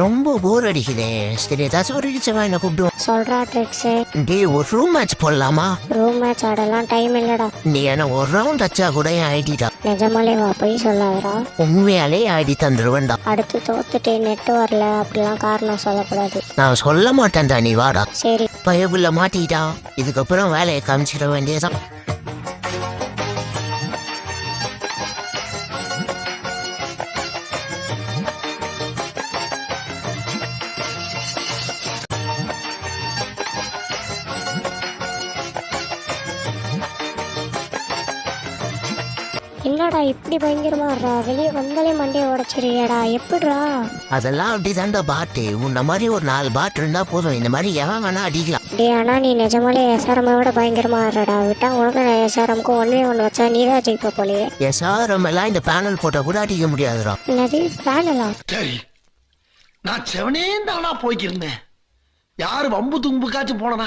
ரொம்ப போர் அடிக்குதே. சரி ஏதாச்சும் ஒரு இடிச்சவா என்ன கூப்பிடுவோம். சொல்றா ட்ரிக்ஸ். டே ஒரு ரூம் மேட்ச் போடலாமா? ரூம் மேட்ச் ஆடலாம் டைம் இல்லடா. நீ என்ன ஒரு ரவுண்ட் அச்சா கூட ஆயிட்டா. நிஜமாலே வா போய் சொல்லாதடா. உண்மையாலே ஆடி தந்துருவேன்டா. அடுத்து தோத்துட்டு நெட் வரல அப்படிலாம் காரணம் சொல்லக்கூடாது. நான் சொல்ல மாட்டேன்டா, நீ வாடா. சரி பயபுள்ள மாட்டிட்டா. இதுக்கப்புறம் வேலையை காமிச்சிட வேண்டியதான். என்னடா இப்படி பயங்கரமா இருடா, வெளியே வந்தாலே மண்டையை உடைச்சிருவியாடா, எப்படிடா? அதெல்லாம் அப்படிதான்டா பாட்டு. உன்ன மாதிரி ஒரு 4 பாட்டு இருந்தா போதும். இந்த மாதிரி எவன் வேணா அடிக்கலாம். டே ஆனா நீ நிஜமாலே எஸ்ஆர்எம் விட பயங்கரமா இருடா. விட்டா உனக்கு எஸ்ஆர்எம்க்கு 1v1 வச்சா நீ தான் ஜெயிப்ப போலயே. எஸ்ஆர்எம் எல்லாம் இந்த பேனல் போட்டா கூட அடிக்க முடியாதுடா. என்னது பேனலா? சரி, நான் செவனே தானா போய்க்கிருந்தேன். யாரு வம்பு தும்புக்காச்சும் போனனா?